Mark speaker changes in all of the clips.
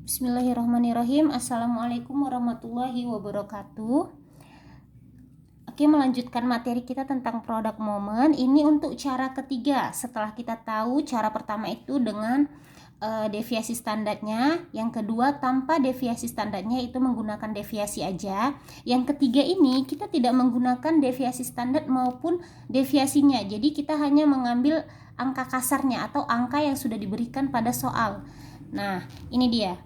Speaker 1: Bismillahirrahmanirrahim. Assalamualaikum warahmatullahi wabarakatuh. Oke, melanjutkan materi kita tentang product moment. Ini untuk cara ketiga. Setelah kita tahu cara pertama itu dengan deviasi standarnya, yang kedua tanpa deviasi standarnya itu menggunakan deviasi aja. Yang ketiga ini kita tidak menggunakan deviasi standar maupun deviasinya. Jadi kita hanya mengambil angka kasarnya atau angka yang sudah diberikan pada soal. Nah, ini dia.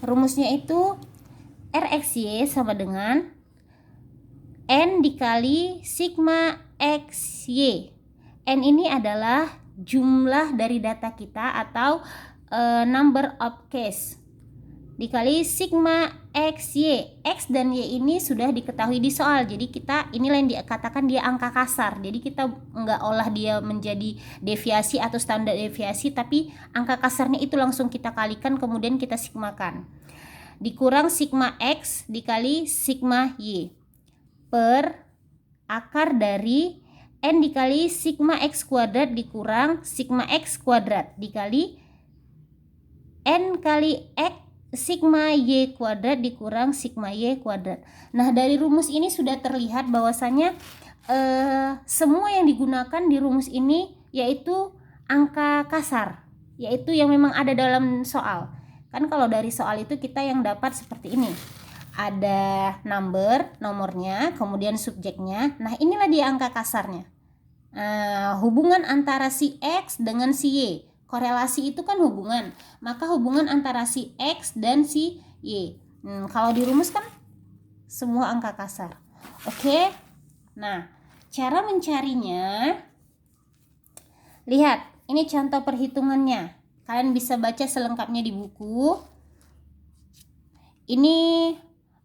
Speaker 1: Rumusnya itu RXY sama dengan N dikali sigma XY. N ini adalah jumlah dari data kita atau number of case dikali sigma XY. X dan Y ini sudah diketahui di soal, jadi kita inilah yang dikatakan dia angka kasar. Jadi kita nggak olah dia menjadi deviasi atau standar deviasi, tapi angka kasarnya itu langsung kita kalikan kemudian kita sigmakan. Dikurang sigma X dikali sigma Y per akar dari N dikali sigma X kuadrat dikurang sigma X kuadrat dikali N kali X sigma Y kuadrat dikurang sigma Y kuadrat. Nah, dari rumus ini sudah terlihat bahwasanya semua yang digunakan di rumus ini yaitu angka kasar, yaitu yang memang ada dalam soal. Kan kalau dari soal itu kita yang dapat seperti ini. Ada nomornya, kemudian subjeknya. Nah, inilah dia angka kasarnya. Hubungan antara si X dengan si Y. Korelasi itu kan hubungan, maka hubungan antara si X dan si Y. Kalau dirumuskan semua angka kasar. Oke. Nah, cara mencarinya, lihat, ini contoh perhitungannya. Kalian bisa baca selengkapnya di buku. Ini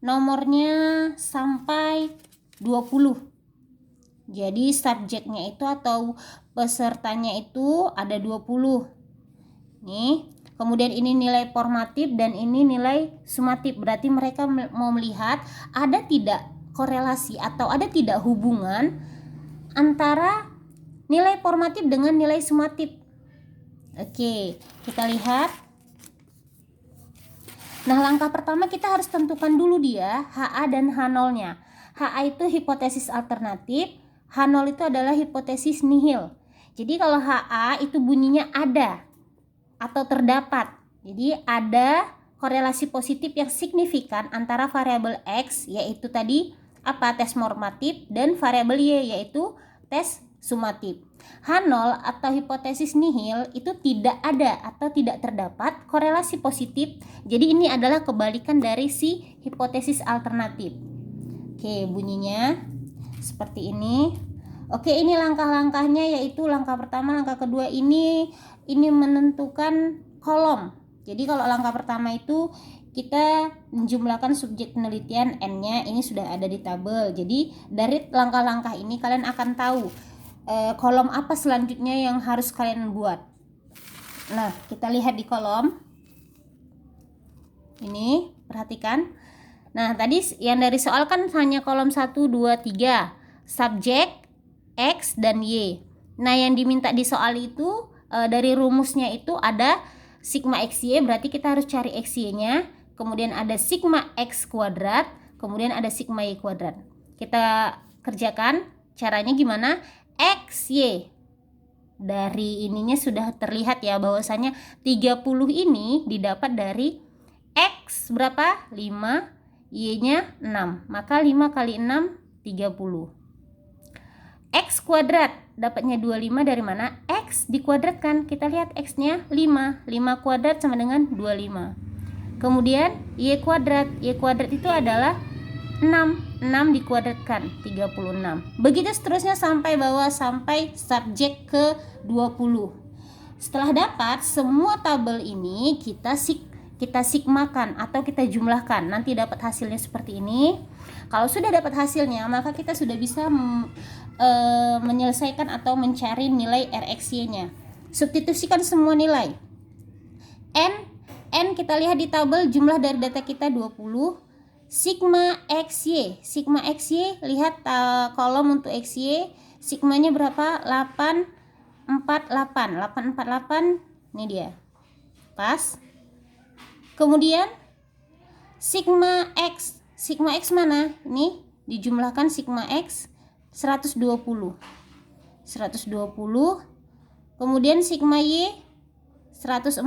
Speaker 1: nomornya sampai 20. Jadi subjeknya itu atau pesertanya itu ada 20. Nih, kemudian ini nilai formatif dan ini nilai sumatif. Berarti mereka mau melihat ada tidak korelasi atau ada tidak hubungan antara nilai formatif dengan nilai sumatif. Oke, kita lihat. Nah, langkah pertama kita harus tentukan dulu dia HA dan H0-nya. HA itu hipotesis alternatif, H0 itu adalah hipotesis nihil. Jadi kalau HA itu bunyinya ada atau terdapat. Jadi ada korelasi positif yang signifikan antara variabel X, yaitu tadi tes formatif, dan variabel Y, yaitu tes sumatif. H0 atau hipotesis nihil itu tidak ada atau tidak terdapat korelasi positif. Jadi ini adalah kebalikan dari si hipotesis alternatif. Oke, bunyinya seperti ini. Oke, ini langkah-langkahnya, yaitu langkah pertama, langkah kedua ini menentukan kolom. Jadi kalau langkah pertama itu kita menjumlahkan subjek penelitian N-nya, ini sudah ada di tabel. Jadi dari langkah-langkah ini kalian akan tahu kolom apa selanjutnya yang harus kalian buat. Nah, kita lihat di kolom ini, perhatikan. Nah, tadi yang dari soal kan hanya kolom 1, 2, 3, subjek, X, dan Y. Nah, yang diminta di soal itu dari rumusnya itu ada sigma XY, berarti kita harus cari XY-nya. Kemudian ada sigma X kuadrat, kemudian ada sigma Y kuadrat. Kita kerjakan, caranya gimana? XY. Dari ininya sudah terlihat ya bahwasanya 30 ini didapat dari X berapa? 5, Y-nya 6. Maka 5 kali 6, 30. X kuadrat dapatnya 25 dari mana? X dikuadratkan. Kita lihat X-nya 5. 5 kuadrat sama dengan 25. Kemudian Y kuadrat. Y kuadrat itu adalah 6. 6 dikuadratkan 36. Begitu seterusnya sampai bawah, sampai subjek ke 20. Setelah dapat semua tabel ini kita sigmakan atau kita jumlahkan. Nanti dapat hasilnya seperti ini. Kalau sudah dapat hasilnya, maka kita sudah bisa menyelesaikan atau mencari nilai RXY-nya. Substitusikan semua nilai. N kita lihat di tabel, jumlah dari data kita 20. Sigma XY. Sigma XY, lihat kolom untuk XY. Sigmanya berapa? 848. 848 Ini dia. Pas. Kemudian sigma X. Sigma X mana? Ini dijumlahkan sigma X 120. 120. Kemudian sigma Y 140.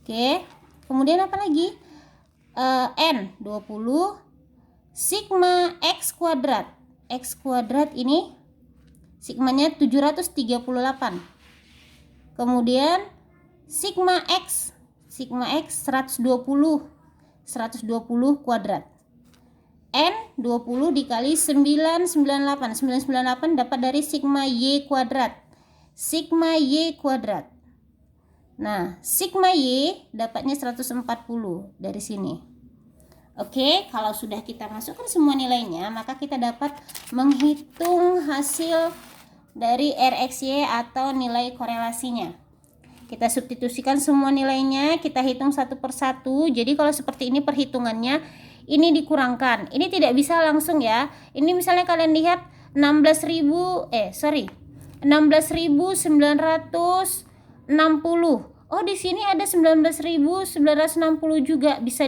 Speaker 1: Oke. Kemudian apa lagi? N 20. Sigma X kuadrat. X kuadrat ini sigmanya 738. Kemudian sigma X 120 kuadrat. N 20 dikali 998. 998 dapat dari sigma Y kuadrat. Sigma Y kuadrat. Nah, sigma Y dapatnya 140 dari sini. Oke, kalau sudah kita masukkan semua nilainya, maka kita dapat menghitung hasil dari RxY atau nilai korelasinya. Kita substitusikan semua nilainya, kita hitung satu persatu. Jadi kalau seperti ini perhitungannya, ini dikurangkan. Ini tidak bisa langsung ya. Ini misalnya kalian lihat 16.960. Oh, di sini ada 19.960 juga, bisa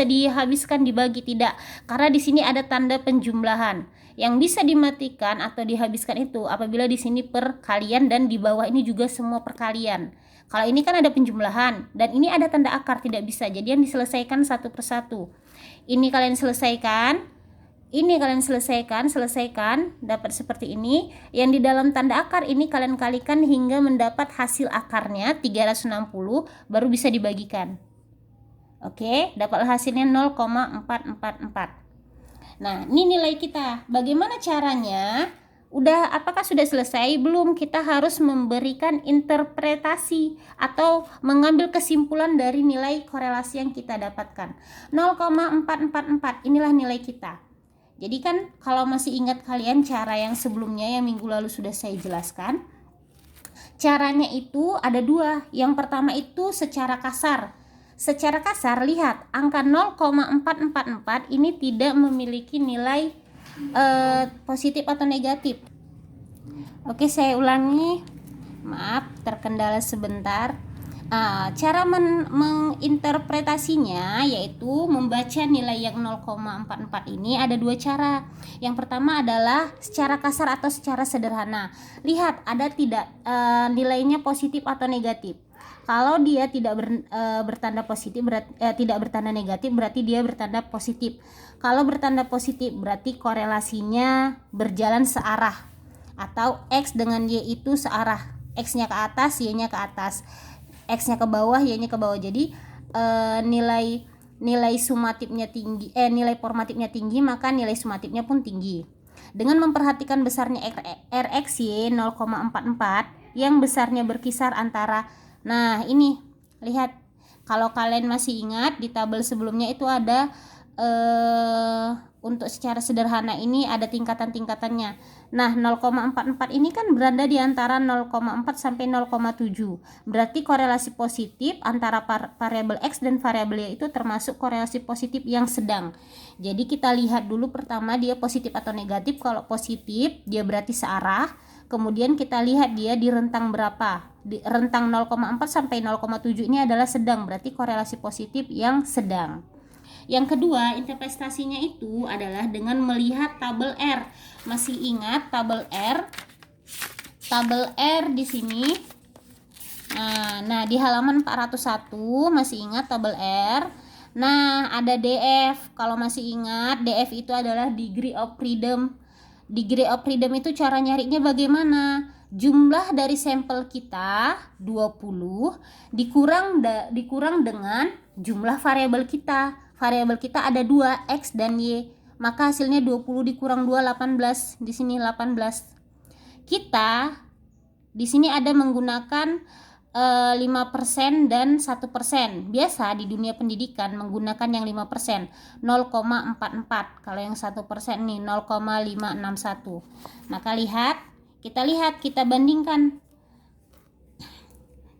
Speaker 1: dihabiskan, dibagi. Tidak, karena di sini ada tanda penjumlahan. Yang bisa dimatikan atau dihabiskan itu apabila di sini perkalian dan di bawah ini juga semua perkalian. Kalau ini kan ada penjumlahan dan ini ada tanda akar, tidak bisa. Jadi yang diselesaikan satu persatu. Ini kalian selesaikan. Ini kalian selesaikan, dapat seperti ini. Yang di dalam tanda akar ini kalian kalikan hingga mendapat hasil akarnya 360, baru bisa dibagikan. Oke, dapat hasilnya 0,444. Nah, ini nilai kita. Bagaimana caranya? Apakah sudah selesai? Belum, kita harus memberikan interpretasi atau mengambil kesimpulan dari nilai korelasi yang kita dapatkan. 0,444, inilah nilai kita. Jadi kan kalau masih ingat kalian cara yang sebelumnya yang minggu lalu sudah saya jelaskan. Caranya itu ada dua. Yang pertama itu secara kasar. Secara kasar lihat angka 0,444 ini tidak memiliki nilai positif atau negatif. Oke, saya ulangi. Maaf, terkendala sebentar. Cara menginterpretasinya yaitu membaca nilai yang 0,44 ini ada dua cara. Yang pertama adalah secara kasar atau secara sederhana. Lihat ada tidak nilainya positif atau negatif. Kalau dia tidak bertanda positif, tidak bertanda negatif, berarti dia bertanda positif. Kalau bertanda positif berarti korelasinya berjalan searah, atau X dengan Y itu searah. X-nya ke atas, Y-nya ke atas. X-nya ke bawah, Y-nya ke bawah. Jadi nilai sumatifnya tinggi, nilai formatifnya tinggi, maka nilai sumatifnya pun tinggi. Dengan memperhatikan besarnya RxY 0,44 yang besarnya berkisar antara, nah ini lihat, kalau kalian masih ingat di tabel sebelumnya itu ada untuk secara sederhana ini ada tingkatan-tingkatannya. Nah, 0,44 ini kan berada di antara 0,4 sampai 0,7. Berarti korelasi positif antara variabel X dan variabel Y itu termasuk korelasi positif yang sedang. Jadi kita lihat dulu pertama dia positif atau negatif. Kalau positif dia berarti searah. Kemudian kita lihat dia di rentang berapa. Di rentang 0,4 sampai 0,7 ini adalah sedang. Berarti korelasi positif yang sedang. Yang kedua, interpretasinya itu adalah dengan melihat tabel R. Masih ingat tabel R? Tabel R di sini. Nah, di halaman 401 masih ingat tabel R. Nah, ada DF. Kalau masih ingat, DF itu adalah degree of freedom. Degree of freedom itu cara nyarinya bagaimana? Jumlah dari sampel kita 20 dikurang dengan jumlah variabel kita. Variabel kita ada 2, X dan Y. Maka hasilnya 20 dikurang 2, 18. Di sini 18. Kita di sini ada menggunakan 5% dan 1%. Biasa di dunia pendidikan menggunakan yang 5%, 0,44. Kalau yang 1% nih 0,561. Maka kita bandingkan.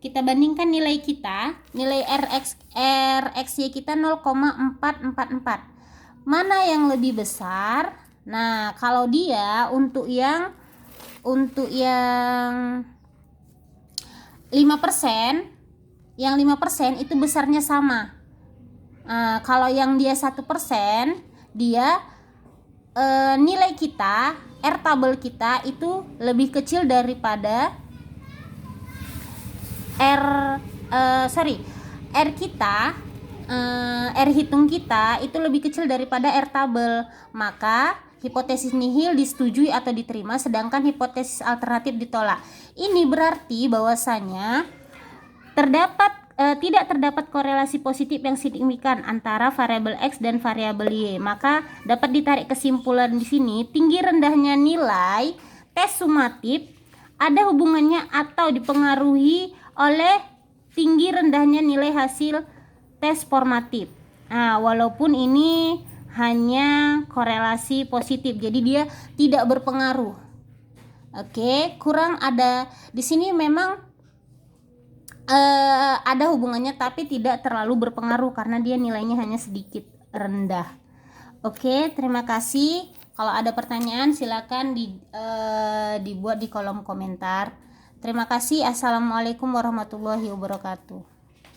Speaker 1: Kita bandingkan nilai kita, nilai RxY kita 0,444. Mana yang lebih besar? Nah, kalau dia untuk yang 5%, yang 5% itu besarnya sama. Kalau yang dia 1%, dia nilai kita, R tabel kita itu lebih kecil daripada R kita, R hitung kita itu lebih kecil daripada R tabel. Maka hipotesis nihil disetujui atau diterima, sedangkan hipotesis alternatif ditolak. Ini berarti bahwasanya tidak terdapat korelasi positif yang signifikan antara variabel X dan variabel Y. Maka dapat ditarik kesimpulan di sini, tinggi rendahnya nilai tes sumatif ada hubungannya atau dipengaruhi oleh tinggi rendahnya nilai hasil tes formatif. Walaupun ini hanya korelasi positif, jadi dia tidak berpengaruh. Oke, kurang ada di sini memang ada hubungannya tapi tidak terlalu berpengaruh karena dia nilainya hanya sedikit rendah. Oke, terima kasih. Kalau ada pertanyaan silakan dibuat di kolom komentar. Terima kasih. Assalamualaikum warahmatullahi wabarakatuh.